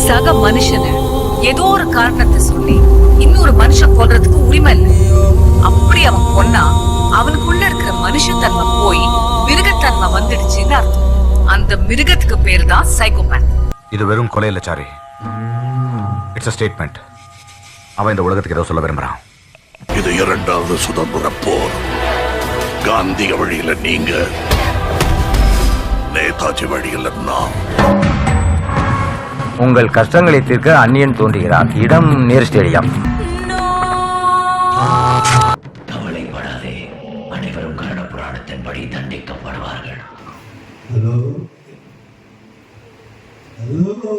சக மனுஷனை ஏதோ ஒரு காரணத்தை சொல்லி இன்னொரு மனுஷன் கொல்றதுக்கு உரிமை இல்லை. அப்படி அவன் கொன்னா அவனுக்குள்ள இருக்கிற மனுஷத்தன்மை போய் மிருகத்தன்மை வந்துடுச்சுன்னு அர்த்தம். அந்த மிருகத்துக்கு பேரு தான் சைக்கோபேத். இது வெறும் கொலை இல்ல சாரி, இட்ஸ் a ஸ்டேட்மெண்ட். அவன் இந்த உலகத்துக்கு ஏதோ சொல்ல விரும்புறான். இது இரண்டாவது சுதந்திர போர். காந்திய வழியில நீங்க, நேதாஜி வழியில நான். உங்கள் கஷ்டங்களை தீர்க்க அந்நியன் தோன்றுகிறார். இடம் நேர் ஸ்டேடியம். கவலைப்படாதே, அனைவரும் கருட புராணத்தின்படி தண்டிக்கப்படுவார்கள். ஹலோ ஹலோ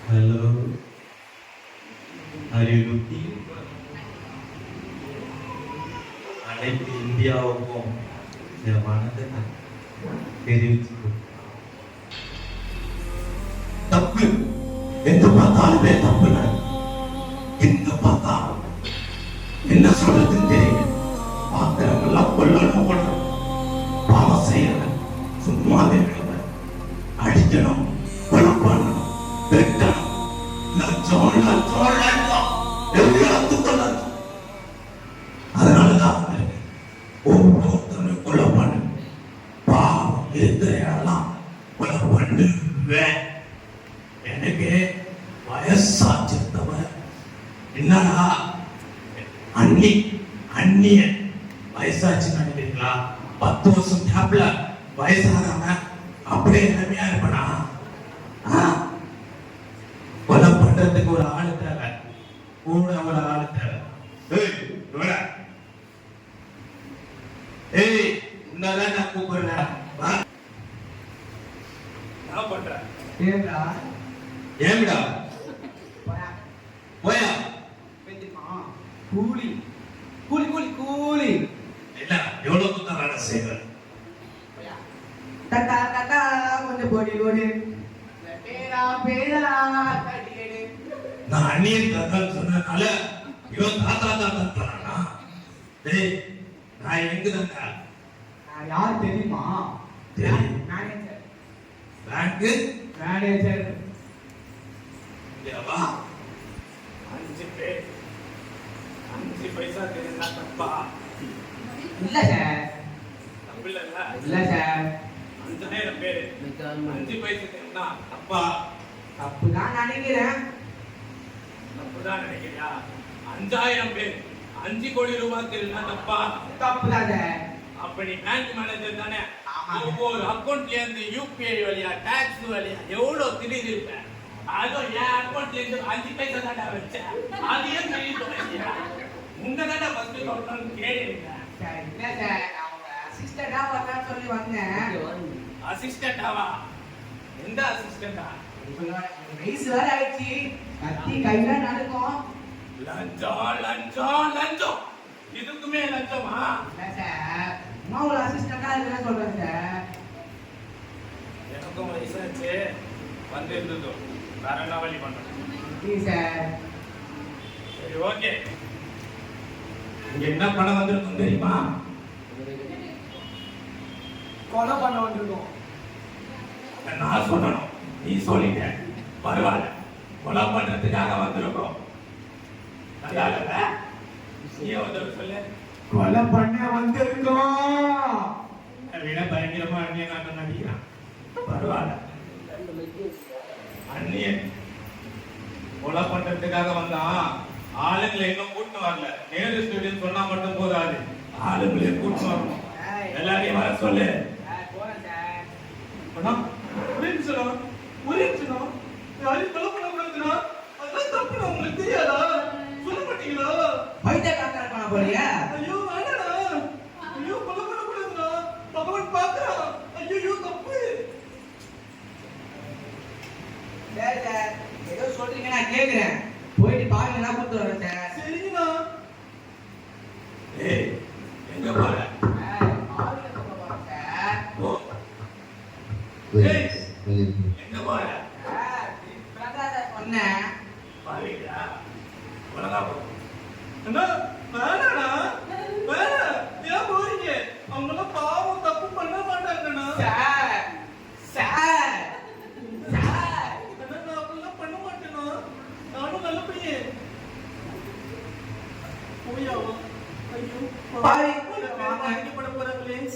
ஹலோ, அறிவுறுத்தி அனைத்து இந்தியாவுக்கும் என் மனதை தெரிவிச்சு தப்பு எந்த பார்த்தாலுமே தப்பு. எங்க பார்த்தாலும் என்ன சொல்றதுன்னு தெரியல. பார்க்கிறவங்கெல்லாம் கொல்லணும் கொள்ளணும், பாவம் செய்யணும், சும்மா இருக்கணும், அடிக்கணும், கொலை பண்ணணும், வெட்டணும், லஞ்சம் லஞ்சம் லஞ்சம் எல்லாத்துக்கும் லஞ்சம். அதனாலதான் ஒவ்வொருத்தரும் கொலை பண்ணு, பாவம் இருக்கிற இடம்லாம் கொலை பண்ணுவேன். எனக்கு வயசாச்சிருந்தவன் என்னடா அந்நிய வயசாச்சு நினைக்கிறீங்களா? 10 வருஷம் கேப்ல வயசாகாம அப்படியே இளமையா இருப்பனா? கொலை பண்றதுக்கு ஒரு ஆளு தேவை, கூட ஒரு ஆளு தேவை. ஏய், உன்னதான் நான் கூப்பிடுறேன். நான் பண்றேன். ஏம்டா ஏம்டா போயா கூலி கூலி கூலி கூலி இல்ல, எவ்வளவு குத்தம் வேலை செய்வேன். தட்டா தட்டா கொஞ்சம் போடி போடு, பேரா பேரா கடியடு. நான் அந்நியன் தாத்தான்னு சொன்னதுனால இவன் தாத்தா தாத்தான் தரானா? டேய், நான் எங்குதாங்க? நான் யார் தெரியுமா? தெரியும். மேனேஜர். Bank manager. வா. 5 பேர் 5 பைசா தெரியுமா? தப்பா? இல்ல சார். தப்பு இல்ல. இல்ல சார். 5000 பேர் 5 பைசா தெரியுமா? தப்பா? தப்புதான் நினைக்கிறேன். தப்புதான் நினைக்கிறியா? 5000 பேர் 5 கோடி ரூபாய் தெரியுமா? தப்பா? தப்புதான் சார். அப்ப நீ பேங்க் மேனேஜர் தானே? ஆமா. ஒவ்வொரு அக்கௌண்ட்ல இருந்து யூபிஐ வழியா, டாக்ஸ் வழியா எவ்வளவு திடீர் இருப்பேன். அதுவும் என் அக்கௌண்ட்ல இருந்து 5 பைசா தாண்டா வச்சேன். அது ஏன் தெரியுது? உங்கதாண்டா ஃபர்ஸ்ட் சொல்லணும்னு கேளுங்க. சார் இல்ல சார், அவங்க அசிஸ்டண்டா வரலாம்னு சொல்லி வந்தேன். அசிஸ்டண்டாவா? எந்த அசிஸ்டண்டா? வயசு வேற ஆயிடுச்சு, கத்தி கையில நடக்கும். லஞ்சம் லஞ்சம் லஞ்சம், இதுக்குமே லஞ்சமா? இல்ல சார், அம்மா ஒரு அசிஸ்டண்டா இருக்குன்னு சொல்றேன் சார். எனக்கும் வயசாச்சு, வந்து இருந்தது வேற என்ன வழி பண்றேன் சார். சரி, ஓகே. இங்க என்ன பணம் வந்திருக்கும் தெரியுமா? கொலை பண்ண வந்திருக்கோம். நான் சொல்லணும், நீ சொல்லிட்ட. பரவாயில்ல, கொலை பண்றதுக்காக வந்திருக்கோம். நல்லா இல்ல? நீ வந்து சொல்லு. கொலை பண்ண வந்திருக்கோம். விட பயங்கரமா அந்நியன் நான் நடிக்கிறான். பரவாயில்ல, அந்நியன் கொலை பண்றதுக்காக வந்தான். ஆளுங்களை இன்னும் கூட்டு வரல. நேரு ஸ்டூடியம் சொன்னா மட்டும் போதாது, ஆளுங்களே கூட்டு வரணும். எல்லாரையும் வர சொல்லு. போறேன் சார். ஒரே நிமிஷம், ஒரே நிமிஷம். யாரையும் கொலை பண்ணக்கூடாதுன்னா அதெல்லாம் தப்பு. உங்களுக்கு தெரியாதா? சொல்ல மாட்டீங்களா? பைத்திய காக்கார பண்ண போறியா? ஐயோ வேணாடா, ஐயோ கொலை பண்ணக்கூடாதுடா, பகவான் பாக்குறான். ஐயோ தப்பு. சார் சார், ஏதோ சொல்றீங்க, நான் கேக்குறேன். போயிட்டு பாருங்க, நான் கூட்டு வரேன் சார். சரிங்கண்ணா. ஏய், எங்க போற? ஆளுங்க சொல்ல போறேன் சார். ஏய், எங்க போற? பிரகாச சொன்னேன். பாருடா, ஒழுங்கா போ. அண்ணா வேணாடா, வேணாம். ஏன் போறீங்க? அவங்க எல்லாம் பாவம், தப்பு பண்ண மாட்டாங்கண்ணா. சார் சார்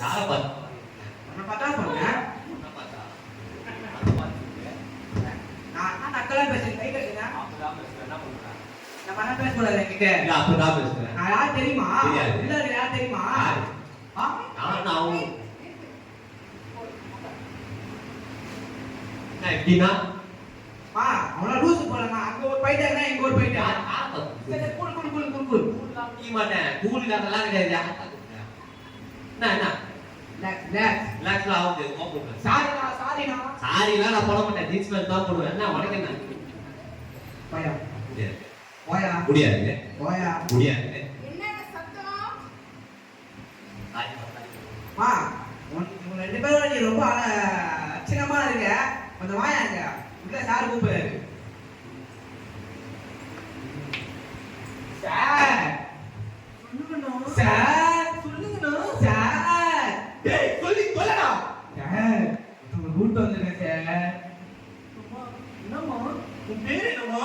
யாரை பார்த்து உன்னை பார்த்தா சொன்னேன். நான் நக்கலா பேசுறேன், கை கட்டுங்க. நான் பண்ண பேசக்கூடாது என்கிட்ட. அப்படிதான் பேசுறேன். நான் யார் தெரியுமா? தெரியாது. உள்ள இருக்கிற யார் தெரியுமா? ஆ? நான் எப்படின்னா அவனா லூசு போலமா, அங்க ஒரு பைட்டாங்க, இங்க ஒரு பைட்டா. சரி, cool cool cool cool cool. மாட்டேன் கூலி அதெல்லாம் கிடையாது. என்ன ரிலாக்ஸ்ல ஆகுது கோபம். சாரிண்ணா. சாரிலாம் நான் போட மாட்டேன், ஜீன்ஸ் பேண்ட் தான் போடுவேன். என்ன உனக்கு என்ன? போயா முடியாது போயா முடியாது போயா. முடியாது. மா, உங்க 2 பேரும் நீ ரொம்ப அச்சினமா இருக்க. கொஞ்சம் வாயாங்க. உள்ள சார் கூப்பிடுறாரு. சார் சொல்லுங்கண்ணா. சார் டேய் சொல்லி சொல்லடா. சார் உங்க கூட்டு வந்துருக்கேன் சார். என்னம்மா உன் பேர் என்னம்மா?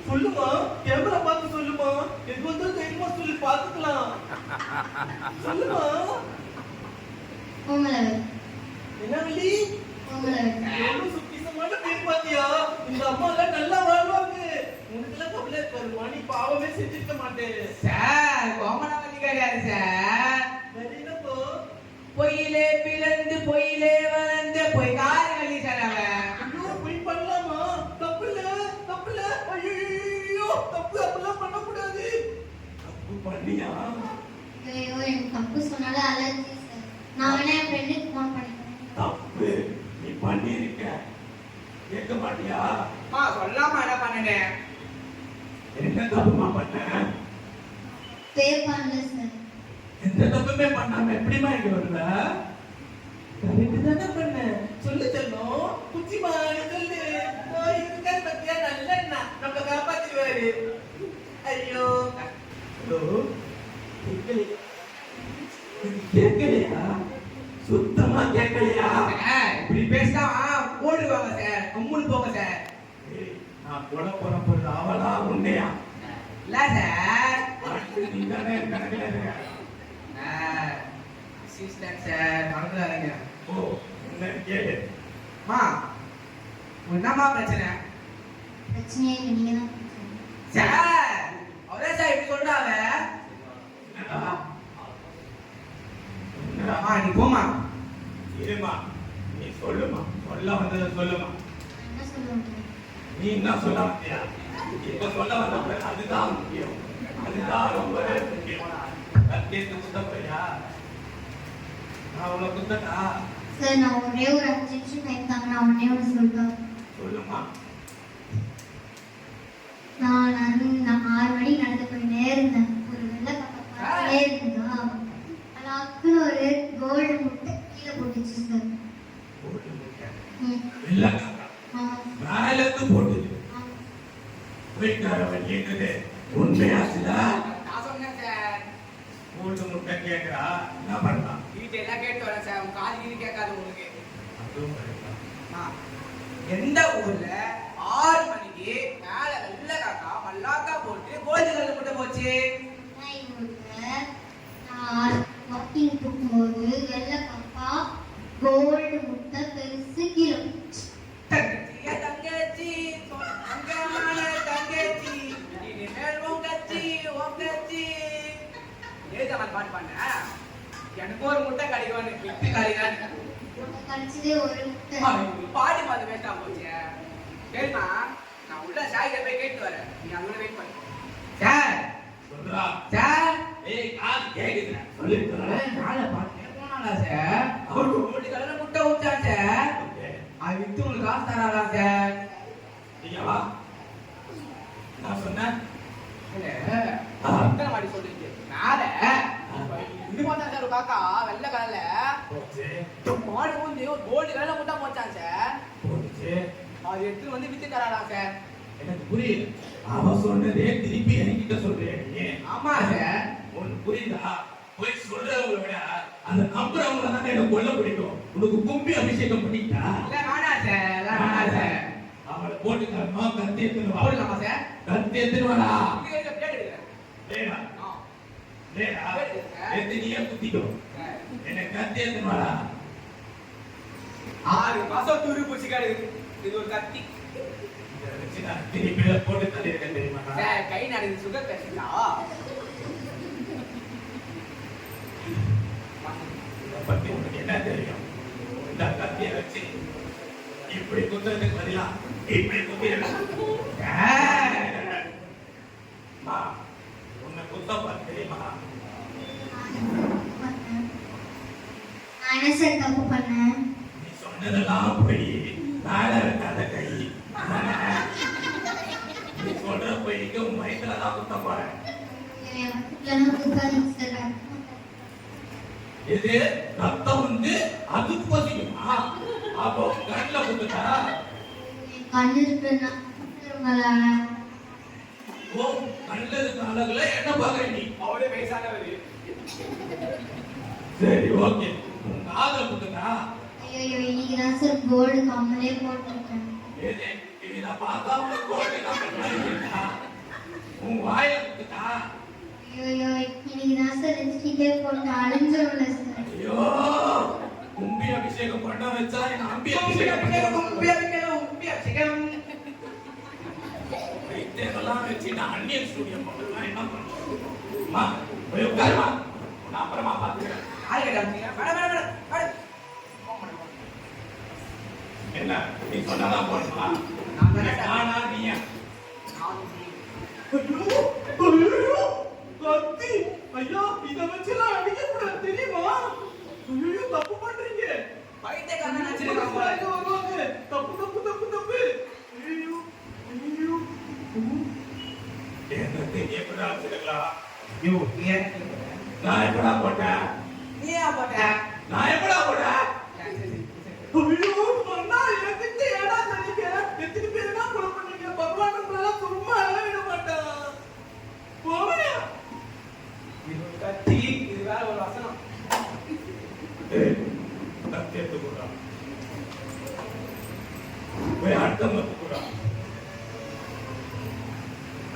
சொல்லுமா, கேமரா பார்த்து சொல்லுமா. எது வந்து தைரியமா சொல்லி பார்த்துக்கலாம். சொல்லுமா. என்ன வள்ளி? எவ்வளவு சுத்தமான பேர் பாத்தியா? இந்த அம்மா எல்லாம் நல்லா வாழ்வாங்க. உனக்கெல்லாம் கவலை இருக்காதுமா, நீ பாவமே செஞ்சிருக்க மாட்டேன். சார் கோமனாவதி கிடையாது சார். வேற என்னப்போ? பொய்யிலே பிறந்து பொய்யிலே வளர்ந்த பொய்காரங்களி சார் அவன். ஐயோ, போய் பண்ணலாமா? தப்பு இல்ல. ஐயோ, தப்பு அப்படிலாம் பண்ணக்கூடாது. தப்பு பண்ணியா? ஐயோ எனக்கு தப்பு சொன்னாலும் அலர்ஜி சார். நான் வேணா என் ஃப்ரெண்டுக்கு ஃபோன் பண்ணிக்கிறேன். தப்பு நீ பண்ணிருக்க. கேட்க மாட்டியா? சொல்லாம என்ன பண்ணனேன்? என்ன தப்புமா பண்ண? பே பண்ணல சார். எந்த தப்புமே பண்ணாம எப்படிமா இங்க வருவ? கரெக்ட் தானே பண்ண. சொல்லு செல்லும். குச்சிமா நீ சொல்லு. இருக்காரு பத்தியா நல்ல அண்ணா. நம்மள காப்பாத்திடுவாரு. ஐயோ. ஹலோ. கேட்கலையா? சுத்தமா கேட்கலையா? இப்படி பேசினா ஓடுவாங்க சார். கம்முன்னு போங்க சார். நான் கொலை போற பொருள் அவளா உண்மையா? இல்ல சார். நீ தானே கணக்கில் இருக்க. அசிஸ்டன்ட் சார் மறந்துடாதீங்க. ஓ, என்ன கேளு. என்னம்மா பிரச்சனை? பிரச்சனையே இல்லை, நீங்க தான் பிரச்சனை. சார் அவரே சார் இப்படி சொல்றாங்க. நீ போமா. இருமா, நீ சொல்லுமா. சொல்ல வந்ததை சொல்லுமா. நான் என்ன சொல்லுவேன்? நீ என்ன சொல்ல வந்தியா? இப்ப சொல்ல வந்த அதுதான் முக்கியம். அதுதான் ரொம்ப முக்கியம். கத்தியத்து குத்த போறியா? நான் உங்களை குத்தட்டா? சார் நான் ஒரே ஒரு 5 நிமிஷம் டைம் தாங்க, நான் ஒன்னே ஒன்று சொல்றேன். சொல்லுமா. நான் 6 மணிக்கு நடந்து போயிட்டே இருந்தேன். ஒரு வெள்ளை பக்கம் பார்த்துட்டே இருக்குதா, அலாக்குன்னு ஒரு கோல்டு முட்டை கீழே போட்டுச்சு சார். வெள்ளக்காரா மேல இருந்து போட்டுது. வீட்டுக்காரவன் கேக்குது உண்மையா சிலா? நான் சொன்னேன் சார். மூன்று முட்டை கேட்கிறா, என்ன பண்ணலாம்? வீட்டு எல்லாம் கேட்டு வரேன் சார். உங்க காது கீழே கேட்காது உங்களுக்கு. அதுவும் கிடைக்கலாம். எந்த ஊர்ல 6 மணிக்கு மேல வெள்ளை காக்கா மல்லாக்கா போட்டு கோல்டு கல்லு முட்டை போச்சு? நான் வாக்கிங் போகும்போது வெள்ளை பாப்பா கோல்டு முட்டை பெருசு கீழே தங்கச்சியா தங்கச்சி அங்கமான தங்கச்சி இனிமேல் உன் கட்சி ஏதா பாட்டு பண்ண. எனக்கு ஒரு முட்டை கிடைக்கும், விட்டு காலிதான் கடிச்சதே ஒரு முட்டை. பாடி பார்த்து வேஸ்டா போச்சு. சரிம்மா, நான் உள்ள சாய்கிட்ட போய் கேட்டு வரேன். நீ அங்கே வெயிட் பண்ணு. சார் சொல்றா. சார் ஏய், காது கேக்குது. சொல்லிருக்கேன். நாளை பார்த்து போனாலா சார்? அவருக்கு கோல்டு கலர்ல முட்டை ஊச்சான் சார். அது வித்து உங்களுக்கு காசு தராதா சார்? நீங்க வா. நான் சொன்னேன். எத்தனை வாடி சொல்றீங்க? மேல இது பார்த்தா சார் ஒரு காக்கா வெள்ளை கலர்ல போச்சு. மாடு வந்து ஒரு கோல்டு கலர்ல முட்டை போச்சான் சார். போச்சு. அது எடுத்து வந்து வித்து தராதான் சார். எனக்கு புரியுது. அவ சொன்னதே திருப்பி என்கிட்ட சொல்றேன் நீ. ஆமா சார். உனக்கு புரியுதா? போய் சொல்றவங்களை விட அந்த நம்புறவங்களை தானே எனக்கு கொல்ல பிடிக்கும். உனக்கு கும்பி அபிஷேகம் பண்ணிட்டா இல்ல வேணாம் சார், எல்லாம் வேணாம் சார். அவளை போட்டு தரணும். கத்தி எடுத்துன்னு வா. போடலாமா சார்? கத்தி எடுத்துன்னு வாடா. கேட்டு எடுக்கிறேன். ஏடா, இல்லையா எத்தனையே குத்திக்கோ என்ன கத்தி எடுத்துமாடா 6 மாசம் துரு பூச்சி கிடக்குது இது ஒரு கத்தி திருப்பி போட்டு தள்ளியிருக்க தெரியுமா சார் கை நடக்குது சுகர் பேஷண்டா இதை பத்தி உனக்கு என்ன தெரியும் இந்த கத்தியை வச்சு இப்படி குத்துறதுக்கு பதிலா இப்படி குத்திடலாம் உன்னை குத்த பார்த்து தெரியுமா நான் என்ன சார் தப்பு பண்ணேன்? நீ சொன்னதெல்லாம் போய் மேல இருக்காத கை நீ சொல்ற போய்க்கு உன் வயிற்றுல தான் குத்த போறேன் இல்லைன்னா குத்தாதீங்க சார். இது ரத்தம் வந்து அதுக்கு பசிக்குமா அப்போ கண்ணுல குத்துட்டா என் கண்ணு இருக்குன்னா ஓ கண்ணுல இருக்க அழகுல என்ன பாக்குற நீ அவரே வயசானவர் சரி ஓகே உன் காதல குத்துட்டா ஐயோ இன்னைக்கு தான் சார் கோல்டு கம்மலே போட்டிருக்கேன். ஏதே இத பார்த்தா உனக்கு கோட்டை காமிட்டா உன் வாயில குத்துட்டா ஐயோ இன்னைக்கு தான் சார் லிப்ஸ்டிக்கே போட்டு அழிஞ்சிரும்ல சார். ஐயோ கும்பி அபிஷேகம் பண்ண வச்சா என் அம்பி கும்பி அபிஷேகம் அபிஷேகம் இதெல்லாம் வச்சு நான் அந்நியன் ஸ்டூடியம் பண்ணலாம் என்ன பண்ணுறேன் அம்மா போய் உட்காருமா நான் அப்புறமா பார்த்துக்கிறேன் யாரு கேட்டாங்க மேடம் என்ன நீ சொன்னதான் போடுமா நான் தானே நானா நீயா கத்தி ஐயா இத வச்சுலாம் அடிக்க கூடாது தெரியுமா ஐயோ தப்பு பண்றீங்க பைத்திய கண்ணன் வச்சிருக்காங்க தப்பு தப்பு தப்பு தப்பு ஐயோ ஐயோ என்ன தெரியப்படா வச்சிருக்கலாம் யோ நீ நான் எப்படா போட்டேன் நீயா போட்ட நான் எப்படா போட்டேன் ஐயோ அண்ணா எதுக்கு ஏடா தரீங்க எத்தனை பேர் தான் கொலை பண்ணீங்க பகவான் நம்மள சும்மா விட மாட்டான் போறியா இது கத்தி இது வேற ஒரு வசனம் கத்தி எடுத்து போடா போய் அர்த்தம் எடுத்து போடா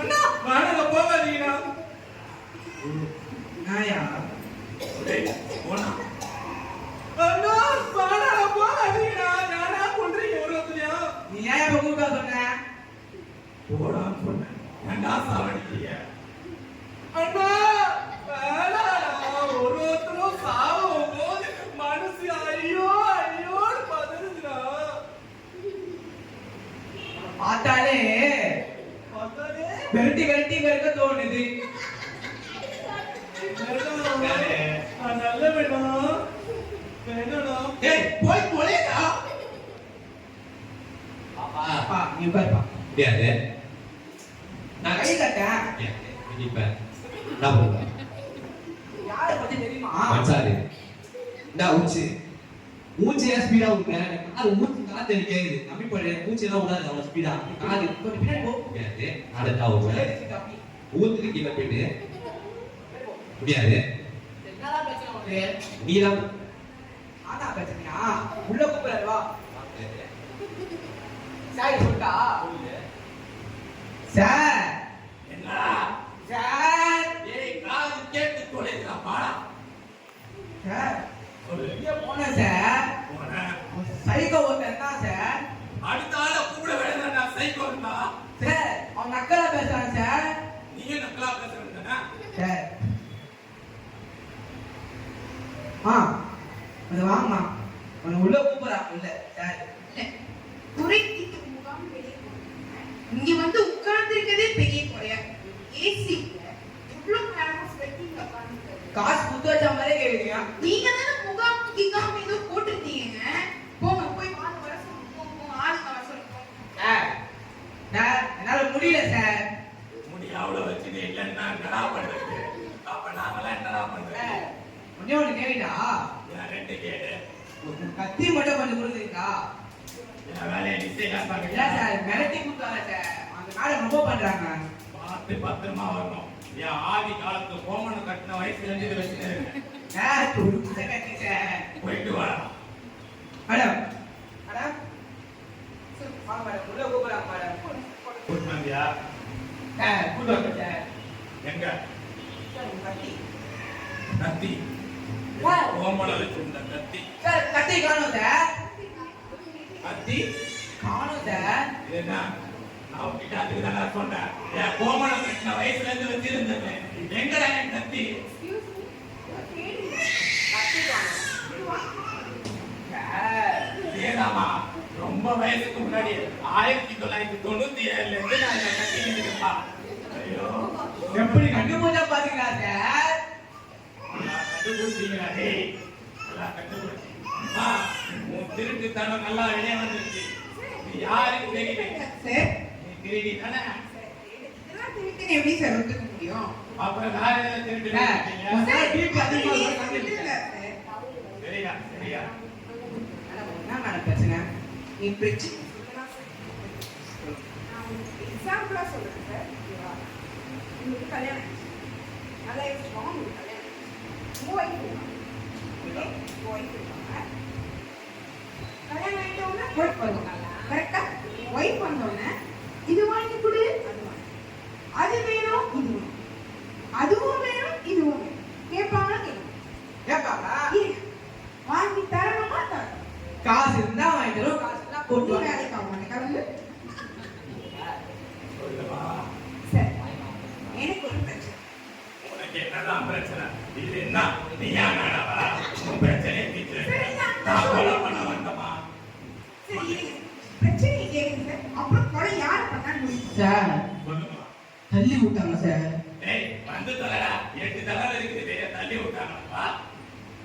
அண்ணா வாடக போகாதீங்கண்ணா நாயா டேய் போனா அண்ணா வாடக போகாதீங்கண்ணா நானா கொன்றீங்க ஒருத்தனையா நீ ஏன் இப்ப கூட்டா சொன்ன போடான்னு சொன்னேன் ஏன்டா சாவடிக்கிறீங்க அண்ணா வேணாடா ஒருத்தரும் சாவும் போது மனசு ஐயோ ஐயோன்னு பதறுதுடா பார்த்தாலே பார்த்தாலே வெரைட்டி வெரைட்டி தோணுது நல்ல வேணும் வேணும்டா ஏய் போய் போலேடா அப்பா நீ உட்காருப்பா முடியாது நான் கை கட்டேன் இப்ப என்ன பண்ணுங்க யாரை பத்தி தெரியுமா மச்சாரு இந்த மூச்சு ஏன் ஸ்பீடா விட்டுறேன் காது மூச்சு காத்து எனக்கு கேக்குது கம்மி பண்ணு மூச்சு எல்லாம் விடாது அவ்வளவு ஸ்பீடா காது கொஞ்சம் பின்னாடி போ முடியாது நடத்தா வருவேன் கம்மி ஊத்துக்கு கீழே போயிட்டு முடியாது என்னடா பிரச்சனை உனக்கு நீதான் ஆனா பிரச்சனையா உள்ள கூப்பிடாரு வா சார் சொல்லிட்டா சார் என்னடா சார் ஏய் காது கேட்டு தொலைடா பாடா சார் சொல்லு வெளியே போனேன் சார் போறேன் சைக்கோ ஒருத்தன் தான் சார் அடுத்த ஆளை கூட வேணா நான் சைக்கோன்னா சார் அவன் நக்கலா பேசுறான் சார் நீயே நக்கலா பேசுறேன்னா சார் அது வாங்கம்மா அவனை உள்ள கூப்பிடுறான் இல்ல சார் குறைத்திட்டு முகாம் வெளியே போனாங்க. இங்க வந்து உட்கார்ந்திருக்கதே பெரிய குறையா ஏசி இவ்வளவு நேரமா ஸ்வெட்டிங் உட்கார்ந்து காசு குத்து வச்ச மாதிரியே கேக்குறீங்க நீங்க தானே முகாம் கிகாம் ஏதோ போட்டிருந்தீங்க போங்க போய் வாங்க வர சொல்லுங்க போங்க ஆளுங்க வர சொல்லுங்க சார் சார் என்னால முடியல சார் முடியாவுல வச்சு நீ இல்லைன்னா என்னடா பண்றது அப்ப நாங்களாம் என்னடா பண்றது சார் ஒண்ணு கேட்டா நான் ரெண்டு கேடு ஒரு கத்தி மட்டும் கொஞ்சம் கொடுக்குறீங்களா என் வேலையை நீ செய்ய இல்ல பாருங்க சார் மிரட்டி கொடுத்தாங்க சார் அந்த மேடம் ரொம்ப பண்றாங்க பார்த்து பத்திரமா வரணும் என் ஆதி காலத்து கோமனை கட்டின வயசுல இருந்து இது வச்சுட்டு இருக்கேன் சார் துடுப்பு கட்டி சார் போயிட்டு வாடா மேடம் மேடம் வாங்க மேடம் உள்ள கூப்பிடுறாங்க மேடம் கூட்டு வந்தியா சார் கூப்பிடுவாங்க சார் எங்க சார் உங்க கத்தி கத்தி சார் கத்தி காணும் சார் கத்தி காணும் சார் இது என்ன நான் உங்ககிட்ட அதுக்கு தான் சொன்னேன் என் கோமணம் கட்டின வயசுல இருந்து வச்சிருந்தேன் எங்கடா என் கத்தி கத்தி காணும் சார் ஏதாமா ரொம்ப வயசுக்கு முன்னாடி 1997ல இருந்து நான் இதை கட்டிக்கிட்டு இருக்கேன். ஐயோ எப்படி கண்டுபிடிச்சா பாத்தீங்களா சார் நல்லா கண்டுபிடிச்சீங்களா டேய் நல்லா கண்டுபிடிச்சி அம்மா உன் திருட்டுத்தனம் நல்லா வெளியே வந்துருச்சு நீ யாருக்கு தெரியல சார் நீ திருடி தானே இதெல்லாம் திருட்டுன்னு எப்படி சார் ஒத்துக்க முடியும் அப்புறம் வேற எதாவது திருட்டு சார், இருக்கீங்க? சார், பிபி அதிகமா இல்ல இருக்கு. சார் சரியா சரியா என்ன மேடம் பிரச்சனை நீ பிரச்சனை எக்ஸாம்பிளா சொல்றேன் சார் உங்களுக்கு கல்யாணம் ஆயிடுச்சு. நல்லா வச்சுக்கோங்க உங்களுக்கு கல்யாணம் ஆயிடுச்சு. உங்க ஒய்ஃப் இருக்காங்க உங்க ஒய்ஃப் இருக்காங்க கல்யாணம் ஆயிட்டவங்க ஒய்ஃப் வருவாங்க கரெக்டா ஒய்ஃப் வந்தோடனே இது வாங்கி கொடு அது வாங்கி அது வேணும் இது வேணும் அதுவும் வேணும் இதுவும் வேணும் கேட்பாங்க கேட்கணும் கேட்பாங்களா வாங்கி தரணுமா தரணும் காசு இருந்தா வாங்கி தரும் காசு இருந்தா போட்டு பொண்ணு வாங்க. வேலைக்கு ஆக மாட்டேன் கலந்து சொல்லுமா சார் எனக்கு ஒரு பிரச்சனை உனக்கு என்னதான் பிரச்சனை இது என்ன நீயா நானவா உன் பிரச்சனையை தீர்த்து நான் கொலை பண்ண வேண்டாமா சரி இருங்க. பிரச்சனையை கேளுங்க சார் அப்புறம் கொலை யார் பண்ணான்னு முடியும் சார் சொல்லுமா தள்ளி விட்டாங்க சார் டேய் வந்து தலடா 8 தலை இருக்குது தள்ளி விட்டாங்கப்பா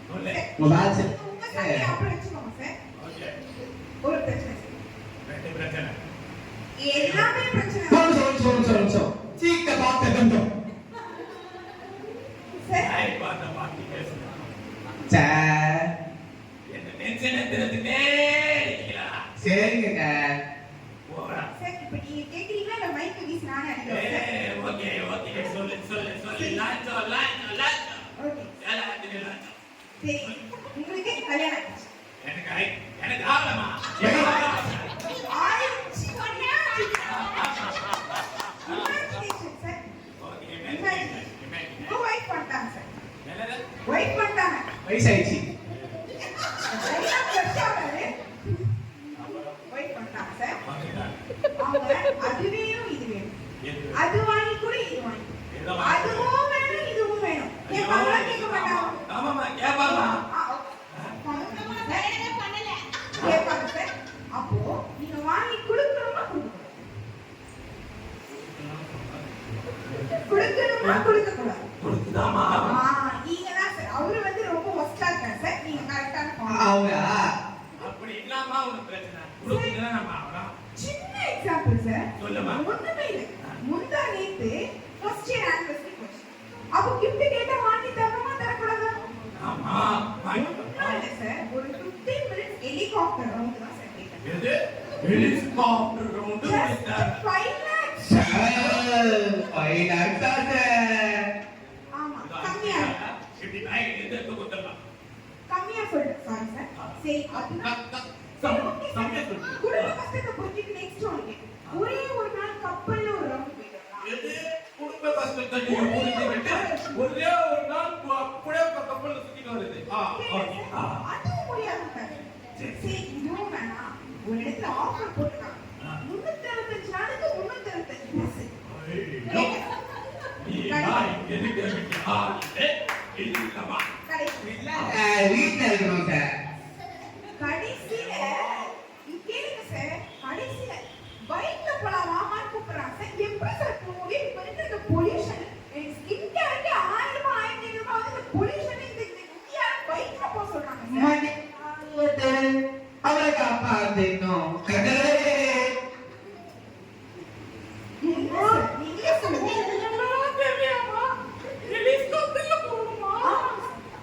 சொல்லு உங்க பேட்ச் உங்க சண்டையை அப்புறம் வச்சுக்கோங்க சார் ஓகே ஒரு பிரச்சனை சார் ரெண்டு பிரச்சனை எல்லாமே பிரச்சனை சீக்கிரம் பார்த்து கண்டோம் சார் நாய் பார்த்த பாக்கி பேசுறேன் சார் என்ன டென்ஷன் எடுத்துக்கிட்டே இருக்கீங்களா சரிங்க சார் போடா சார் இப்போ நீங்க கேக்குறீங்களா இல்ல மைக் வீசி நானே அடிக்கிறேன் சார் ஓகே ஓகே சொல்லு சொல்லு சொல்லு லாச்சோ லாச்சோ ஓகே எல்லாத்துக்கும் லாச்சோ சரி உங்களுக்கு கல்யாணம் ஆயிடுச்சு எனக்கு ஆகலமா ஆயிடுச்சு Congratulations, sir. உங்க wife பண்ணிட்டாங்க சார் ஒய்ஃப் பண்ணிட்டாங்க வயசாயிடுச்சு எல்லாம் fresh ஆகுது ஒய்ஃப் பண்ணிட்டாங்க சார் அவங்க அது வேணும் இது வேணும் அது வாங்கி கூட இது வாங்கி அதுவும் வேணும் இதுவும் வேணும் கேட்பாங்களா கேட்க மாட்டாங்க ஆமாமா கேப்பாமா கேட்பாங்க சார் அப்போ நீங்க வாங்கி கொடுக்கணுமா கொடுக்கணுமா கொடுக்க கூடாது கொடுத்துதாமா நீங்க தான் சார் அவரு வந்து ரொம்ப ஒஸ்டா இருக்காரு சார் நீங்க கரெக்டான அவங்க அப்படி இல்லாம ஒரு பிரச்சனை கொடுக்குறதா நம்ம ஆகலாம் சின்ன எக்ஸாம்பிள் சார் சொல்லுமா. ஒண்ணுமே இல்லை முந்தா நேத்து ஃபர்ஸ்ட் இயர் ஆனிவர்சரி போச்சு அப்போ கிஃப்ட் கேட்டா வாங்கி தரணுமா தரக்கூடாதா ஆமா ஒண்ணும் இல்லை சார் ஒரு 15 மினிட்ஸ் ஹெலிகாப்டர் ரவுண்ட் தான் சார் கேட்டேன் எது ஹெலிகாப்டர் ரவுண்ட் Just 5 lakhs ஆமா கம்மியா இருக்கு. இப்படி நாய் எடுத்து கொடுத்துடலாம் கம்மியா சொல்லிட்டு சாரி சார் சரி அதுதான் குடும்ப கஷ்டத்தை புரிஞ்சுட்டு நெக்ஸ்ட் ஒன் ஒரே ஒரு நாள் கப்பல்ல ஒரு ரவுண்ட் போயிட்டு வரலாம் எது குடும்ப கஷ்டத்தை நீங்க புரிஞ்சுக்கிட்டு ஒரே ஒரு நாள் அப்படியே கப்பல்ல சுத்திட்டு வருது ஓகே அதுவும் முடியாது சார் சரி இதுவும் வேணாம் ஒரு இடத்துல ஆஃபர் போட்டுருக்காங்க 365 நாளுக்கு 365 பஸ் நீ நாய் எதுக்கு இருக்கா இல்லமா வீட்டுல இருக்கணும் சார் கடைசியில நீ கேளுங்க சார் கடைசியில பைக்ல போலாம் வாமான்னு கூப்பிடுறாங்க சார் எப்படி சார் போவே இப்ப இருக்கிற பொல்யூஷன் ஸ்கின் கேருக்கு 1000 ரூபாய் 1500 ரூபாய் வந்து இந்த பொல்யூஷன் இந்த இந்தியா பைக்ல போக சொல்றாங்க சார் அவரை காப்பாத்தணும் கடலே என்ன சார் நீங்களே சொல்லுங்க ஹெலிகாப்டர்ல போகணுமா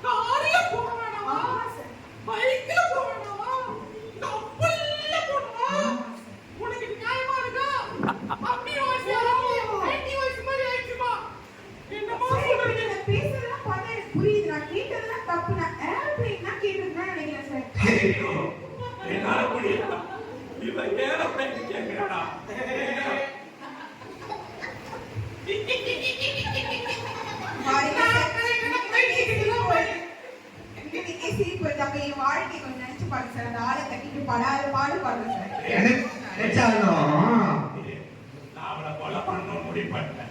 கார்ல போக வேணாமா பைக்ல போக வேணாமா கப்பல்ல போகணுமா உனக்கு நியாயமா இருக்கா அப்படி வயசு மாதிரி ஆயிடுச்சுமா என்னமா சொல்றீங்க நான் பேசுறதெல்லாம் பார்த்தா எனக்கு புரியுது நான் கேட்டதெல்லாம் தப்பு நான் ஏர்பிளேன் தான் கேட்டிருந்தேன் நினைக்கிறேன் சார் என்னால முடியல இவன் ஏரோப்ளேன் கேட்கிறாடா பாருங்க சார், எங்களுக்கே சிரிப்பு வருது. அப்ப என் வாழ்க்கை கொஞ்சம் நினைச்சு பாருங்க சார். அந்த ஆளை கட்டிட்டு படாத பாடு பாடுங்க சார். எனக்கு நினைச்சாலும் நான் அவளை கொலை பண்ணணும் முடிவு பண்ணிட்டேன்.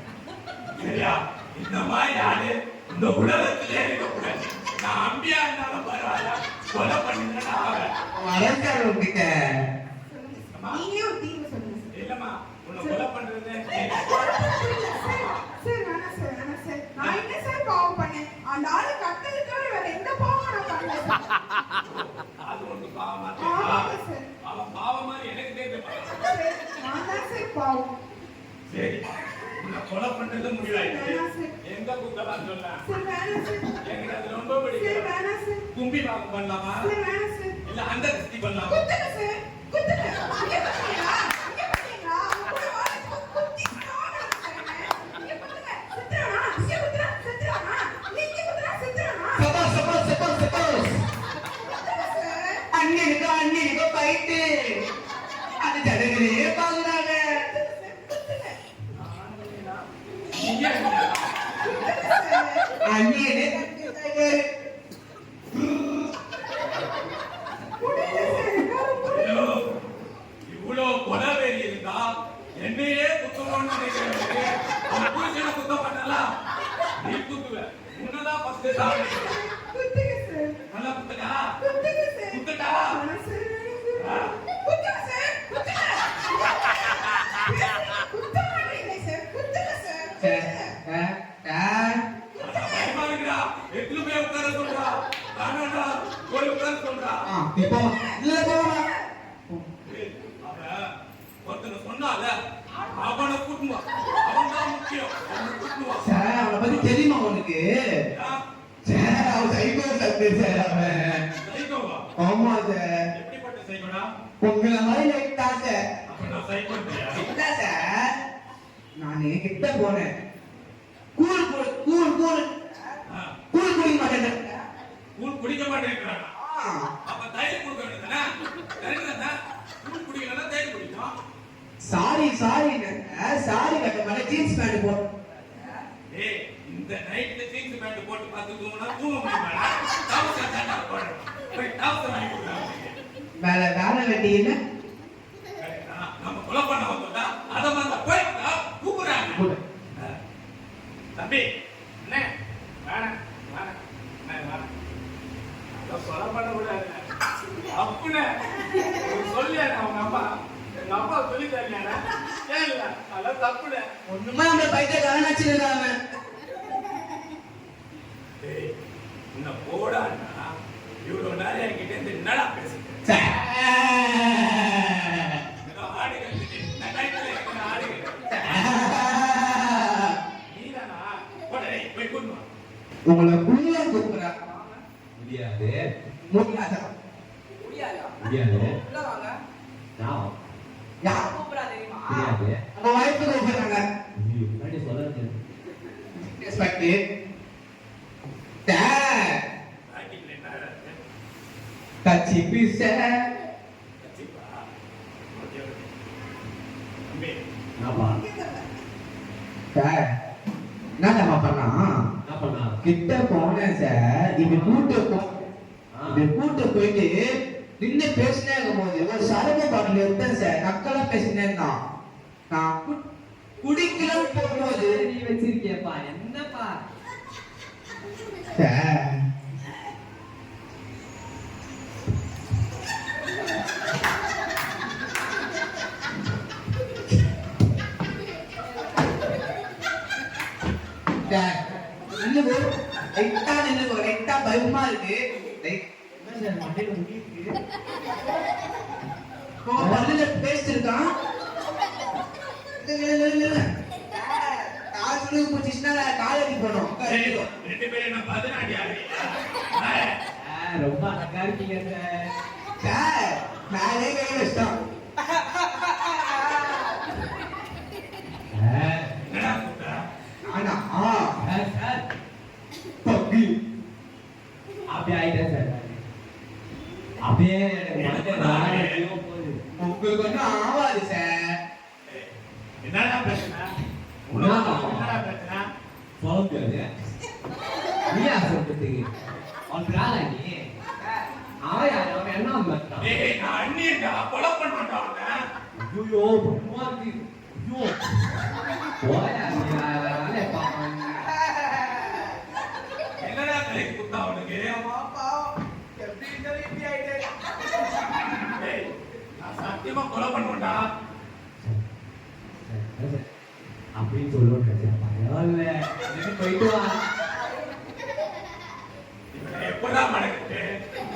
சரியா? இந்த மாதிரி ஆளு இந்த உலகத்திலே இருக்கக்கூடாது. நான் அம்பியா இருந்தாலும் பரவாயில்ல, கொலை பண்ணிட்டேன் அவன். அலங்காரம் உங்ககிட்ட நீங்களே ஒரு தீர்வு சொல்லுங்க சார். இல்லம்மா, உன்னை கொலை பண்றது சார், வேணாம் சார், வேணாம் சார். நான் என்ன சார் பாவம் பண்ணேன்? அந்த ஆளு கட்டதுக்காக வேற எந்த பாவம் நான் பண்ணல சார். அது ஒன்று பாவமா ஆமாங்க சார். அவன் பாவமா எனக்கு தெரிஞ்ச சார், நான் தான் சார் பாவம். சரி, உன்னை கொலை பண்றது முடிவாயிடுச்சு. வேணாம் சார். எங்க குத்தலாம் சொல்ல? சார், வேணாம் சார். எனக்கு அது ரொம்ப சார், பிடிக்கும். வேணாம் சார். கும்பி பாகம் பண்ணலாமா? சார், வேணாம் சார். இல்ல அந்த கிஸ்தி பண்ணலாமா? குத்துங்க சார், குத்துங்க. இங்க பாத்தீங்களா? இங்க பாத்தீங்களா? உங்க வாய்க்கு குத்தி சாகணும் சார் என்ன. இங்க குத்துங்க. செத்துறானா? இங்க குத்துறா, செத்துறானா? நீங்க குத்துறா, செத்துறானா? சப்போஸ் குத்துங்க சார். அன்னிக்கு பைட்டு அது ஜனங்களே பாக்குறாங்க. குத்துங்க. இங்க இருந்தா. அண்ணியனே கட்டிட்டாங்க. ஐயோ, இவ்வளோ கொலை வெறி இருந்தா என்னையே குத்தணும்னு நினைக்கிறேன். அவன் புருஷனை குத்த பண்ணலாம். நீ குத்துவ. உன்னதான் first சாமி. குத்துங்க சார். நல்லா குத்துடா. குத்துங்க சார். குத்துடா. வேணாம் சார், வேணாம் சார். குத்துங்க சார், குத்துங்க. குத்த மாட்டீங்களே சார், குத்துங்க சார், குத்துங்க. பயமா இருக்குடா. எத்தனை பேர் உட்கார சொல்றா? வேணாடா, போய் உட்கார சொல்றா. இப்போ இல்ல போமா ஏய், அவன் ஒருத்தனை சொன்னால அவனை கூட்டுவா. அவன் தான் முக்கியம். அவனை கூட்டுவா. சார் அவனை பத்தி தெரியுமா உனக்கு? சார் அவன் சைக்கோ சத்து சார் அவன். சைக்கோவா? ஆமா சார். எப்படிப்பட்ட சைக்கோடா? உங்களை மாதிரி லைட்டா சார். அப்ப நான் சைக்கோ இல்லையா? இல்ல சார், நானு கிட்ட போனேன். கூழ் குடிக்க மாட்டேன். கூழ் குடிக்க மாட்டேங்கிறானா? அப்ப தயிர் குடிக்க வேண்டியதானே? தெரியுதானே? கூழ் குடிக்கலன்னா தயிர் குடிக்கும். சாரி கட்ட மாட்டேன். ஜீன்ஸ் பேண்ட் போட்டேன். ஏய், இந்த நைட்ல ஜீன்ஸ் பேண்ட் போட்டு பார்த்து தூங்கினா தூங்க முடியுமாடா? டவுசர் தான்டா போடணும். போய் டவுசர் வாங்கி கொடுக்குறாங்க. வேலை வெட்டி இல்ல. நம்ம கொலை பண்ண வந்தோம்டா. அத மாதிரி போய் கூப்பிடுறாங்க. தம்பி, அண்ணே, வேணாம், வேணாம், அண்ணே, வேணாம். அத கொலை பண்ண கூடாது. அப்புனே, சொல்லியா அவங்க அம்மா? எங்க அப்பா சொல்லி தரலையாடா? ஏன்ல? அதெல்லாம் தப்புடா. ஒண்ணுமே அந்த பைத்தியக்காரன் நினைச்சிருக்காங்க. ஏய், உன்னை போடான்னா இவ்வளவு நேரம் என்கிட்ட இருந்து என்னடா பேசுறேன்? ஆடுகள் நான் கைத்துல இருக்கிற ஆடுகள் நீதானா? போடா, போய் கூட்டு வா. உங்களை புள்ள கூப்பிடுறா. முடியாது முடியாதா? முடியாதா? முடியாது உள்ள வாங்க. நான் யார் கூப்பிடா தெரியுமா? தெரியாது உங்க வாய்ப்பு கூப்பிடுறாங்க. ஐயோ, முன்னாடி சொல்றது ரெஸ்பெக்ட். சார் பாக்கெட்ல என்ன இருக்கு? கச்சி பீஸ். கச்சிப்பா. Okay, okay. தம்பி, என்னப்பா சார் என்ன பண்ணா? என்ன பண்ணா கிட்ட போனேன் சார். இப்படி கூட்டு போயிட்டு நின்று பேசினே இருக்கும்போது ஒரு சரக்கு பாட்டில் எடுத்தேன் சார். நக்கலா பேசினேன் தான். நான் குடிக்கலாம் போகும்போது நீ வச்சிருக்கியப்பா என்னப்பா சார் லைட்டா பயமா இருக்கு. மண்டையில முடியுது பல்லுல பேஸ்ட் இருக்கான். காசு போச்சுன்னா காலேஜ் போனோம். ஏய், ரெண்டு பேரும் என்ன பதினாடி ஆடுறீங்க? ரொம்ப அழகா இருக்கீங்க சார் சார் நானே கை வச்சிட்டோம். என்னடா கூப்பிட்டா? ஆனா சார் பப்பி அப்படியே ஆயிட்டேன் சார் அப்படியே போகுது உங்களுக்கு ஒன்றும் ஆகாது சார். என்னடா பிரச்சனை? என்னடா? என்னடா பிரச்சனை? சொல்ல முடியாது நீயா சொல்றதுக்கு அவன் பிராணா நீ அவன் என்ன மாட்டான் டேய் நான் அண்ணியன்டா கொலை பண்ணான்டா அவனை. ஐயோ பயமா இருக்கு ஐயோ போயா நீ வேலை பாப்பேன் என்னடா கை குத்தா அவனுக்கு? எப்படி இருந்தாலும் இப்படி ஆயிட்டே. டேய் நான் சத்தியமா கொலை பண்ணுவேன்டா. அப்படின்னு சொல்லுவோம் பரவாயில்ல எனக்கு போயிட்டு வா இவனை எப்படா மடக்கிட்டு?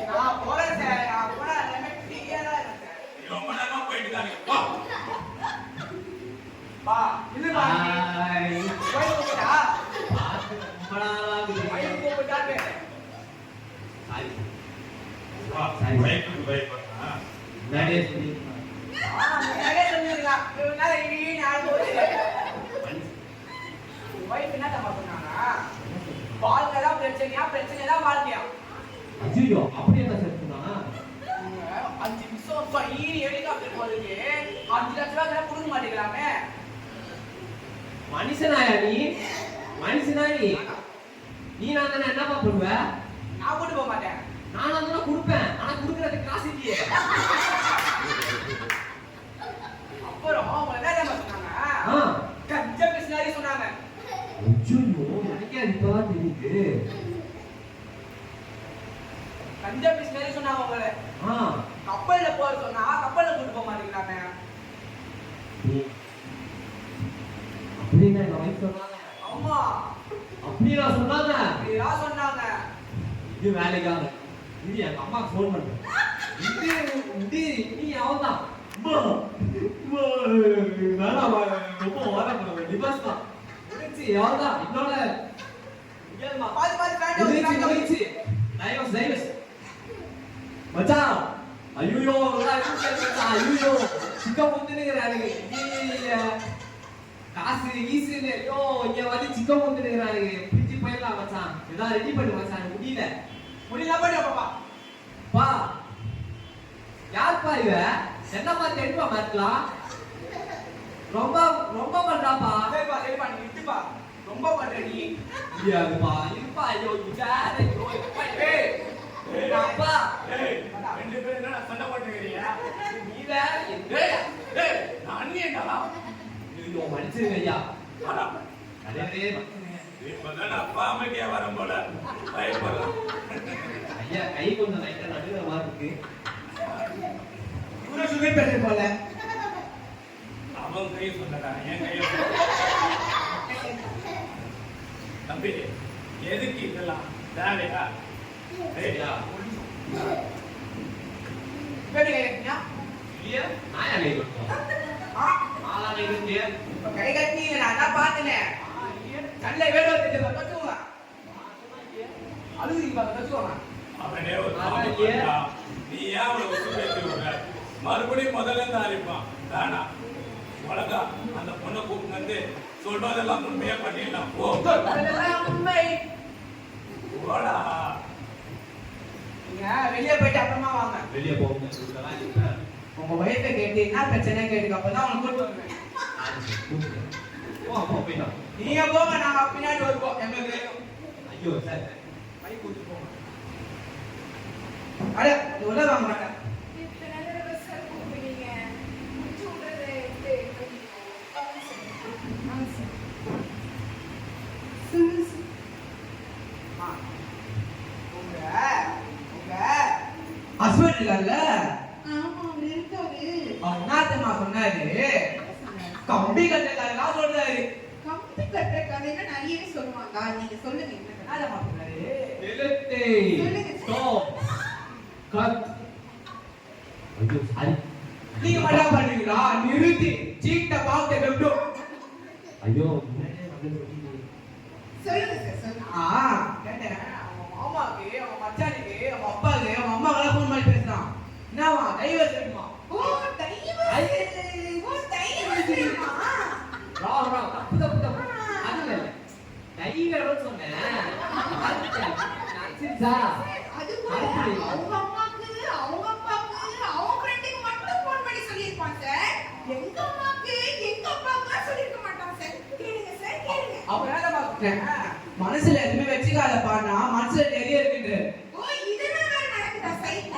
நான் போறேன் சார். நான் போனா எல்லாமே ஃப்ரீயா தான் இருக்கு சார். ரொம்ப நேரமா போயிட்டு தான் இருக்கு. வா. பா இல்ல பா ஹாய் போய் போடா. பாத்து ரொம்ப நாளா போய் இருக்கு போடா சார். சாரி வா. சரி. பைக்குக்கு பைப்பா. நிறைய சொல்லி நிறைய சொல்லிருக்கா. இவனால இனி நான் போறேன். வைஃப் என்ன தப்பா பண்ணாங்க? வாழ்க்கை தான் பிரச்சனையா, பிரச்சனை தான் வாழ்க்கையா? ஐயோ அப்படி என்ன சேர்த்துனா 5 நிமிஷம் ஃபைன் ஹெலிகாப்டர் போறதுக்கு 5 லட்சம் ரூபாய் கொடுக்க மாட்டேங்கிறாமே. மனுஷனாயா நீ மனுஷனா நீ நான் தானே என்னப்பா பண்ணுவ நான் கூட்டு போக மாட்டேன். நானும் அதெல்லாம் கொடுப்பேன் ஆனா கொடுக்கறதுக்கு காசு இல்லையே அப்புறம் அவங்க என்ன தெரியுமா சொன்னாங்க? கஞ்ச பிசினாரி சொன்னாங்க. ஐயோ எனக்கே அது இப்பதான் தெரியுது கஞ்ச பிசினாரி சொன்னாங்க அவங்கள. ஆ கப்பல்ல போற சொன்னா கப்பல்ல கூட்டு போக மாட்டேங்கிறாங்க. அப்படின்னு எங்க வைஃப் சொன்னாங்க ஆமா அப்படியா சொன்னாங்க அப்படியா சொன்னாங்க. இது வேலைக்காக இது எங்க அம்மா ஃபோன் பண்றேன் நீ அவன்தான் வேணாம் ரொம்ப ஓரம் டிபாஸ் தான் முடிச்சு எவ்வளவுதான் என்னோட பாதி பாதி முடிச்சு ஃபேன் முடிச்சு டைவர்ஸ் மச்சான் ஐயோ ஐயோ சிக்கன் வந்துனுங்கிறானுங்க காசு ஈஸுன்னு ஐயோ இங்க வந்து சிக்கன் வந்துனுங்கிறானுங்க பிடிச்சி போயிடலாம் மச்சான் ஏதாவது ரெடி பண்ணு மச்சான் முடியல போயிடு பாப்பா. பா யார்ப்பா இவ என்னப்பா தெரியுமா மாத்தலாம் ரொம்ப ரொம்ப பண்றாப்பா சரிப்பா நீ விட்டுப்பா. ரொம்ப பண்ற நீ. முடியாதுப்பா இருப்பா ஐயோ யார் ஐயோ ஏய் அப்பா டேய் ரெண்டு பேரும் என்னடா சண்டை போட்டுக்கிறீங்க? நீ வேற டேய் டேய் நான் அண்ணியன்டா. ஐயோ மன்னிச்சிருங்க ஐயா வாடா. அதே இப்பதான் அப்பா அம்மைக்கே வரும் போல பயப்படலாம். ஐயா கை கொஞ்சம் லைட்டா நடுவுற மாதிரி இருக்கு இவரு சுகர் பேஷண்ட் போல. அவன் கையை சொல்லடா என் கையை தம்பி எதுக்கு இதெல்லாம் தேவையா? சரியா பேரு கேட்டீங்க? இல்லையா நாயா கை கொடுத்தோம் நாளா கை கொடுத்தியா கை கட்டி நான் தான் பார்த்தேன். கல்ல வேட வச்சுட்டு தச்சுவாங்க. அழுகுறீங்க பாக்க தச்சுவாங்க. அவனே ஒரு பாம்பு பண்ணா. நீ ஏன் அவனை உசுப்பேத்தி விடுற? மறுபடியும் முதல்ல இருந்து ஆரம்பிப்பான். வேணா உலகா அந்த பொண்ணை கூப்பிட்டு வந்து சொல்வதெல்லாம் உண்மையா பண்ணிடலாம். போ அதெல்லாம் உண்மை. போடா. நீங்க வெளியே போயிட்டு அப்புறமா வாங்க. வெளியே போங்க உங்க வயசை கேட்டு என்ன பிரச்சனை கேட்டுக்க அப்பதான் அவனை கூட்டு வருவேன். போயிட்டான் நீங்க போங்க நாங்க பின்னாடி வருவோம். எங்களுக்கு ஐயோ சார் பை கூட்டு போங்க. அட உள்ள வாங்க மாட்டேன். ஹஸ்பண்ட் இல்ல அவங்க நாத்தமா சொன்னாரு கம்பி கட்டக்காரலாம் சொல்றாரு. கம்பி கட்டுற கதையில நிறையவே சொல்லுவாங்க. நீங்க சொல்லுங்க என்ன கதை? நாதமா சொன்னாரு நிறுத்து சொல்லுங்க. ஸ்டாப் கட் ஐயோ சாரி நீங்க மட்டும் பண்ணுவீங்களா? நிறுத்தி சீட்ட பாக்க வெட்டும். ஐயோ சொல்லுங்க சார் சொல்லுங்க. கேட்டேன் அவங்க மாமாக்கு அவங்க மச்சானுக்கு அவங்க அப்பாவுக்கு அவங்க அம்மாவெல்லாம் ஃபோன் பண்ணி பேசுறான். என்னவா டைவர்ஸ் வேணுமா? ஓ டைவர்ஸ். ஓ டைவர்ஸ் தெரியுமா? ராவ் தப்பு அது இல்ல டைவர்ஸ் சொன்னேன் சரிதா அது அவங்க அம்மாக்கு அவங்க அப்பாக்கு அவங்க ஃப்ரெண்டுக்கு மட்டும் ஃபோன் பண்ணி சொல்லிருப்பான் சார். எங்க அம்மாக்கு எங்க அப்பாக்கு சொல்லிருக்க மாட்டான் சார். கேளுங்க சார் கேளுங்க. அவங்க என்ன பாக்குறேன் மனசுல எதுவுமே வச்சுக்காதப்பா நான் மனசுல நிறைய இருக்குன்ற. ஓ இதெல்லாம் வேற நடக்குதா சைட்ல?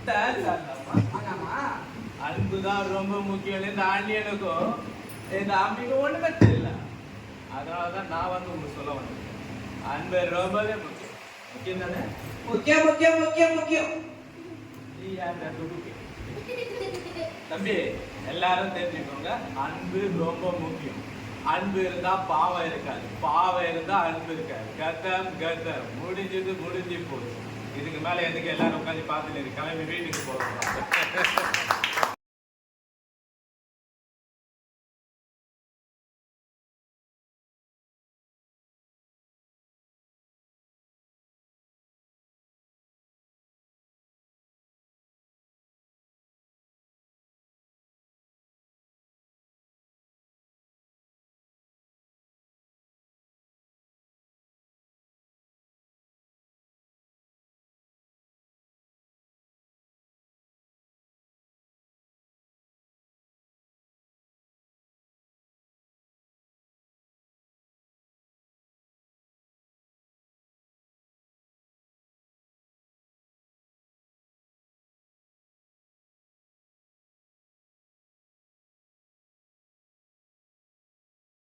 டான்ஸ் ஆடலாமா? ஆமாமா அன்புதான் ரொம்ப முக்கியம். இந்த ஆண்டியனுக்கும் இந்த அம்பிக்கும் ஒண்ணுமே தெரியல. அதனாலதான் நான் வந்து உங்களுக்கு சொல்ல வந்தேன். அன்பு ரொம்பவே முக்கியம். முக்கியம் தானே? முக்கியம் முக்கியம் முக்கியம் முக்கியம். நீ யார் தம்பி? எல்லாரும் தெரிஞ்சுக்கோங்க, அன்பு ரொம்ப முக்கியம். அன்பு இருந்தா பாவம் இருக்காது, பாவம் இருந்தா அன்பு இருக்காது. கதம் முடிஞ்சது முடிஞ்சு போச்சு. இதுக்கு மேல எதுக்கு எல்லாரும் உட்காந்து பார்த்துட்டு கிளம்பி வீட்டுக்கு போகிறோம்.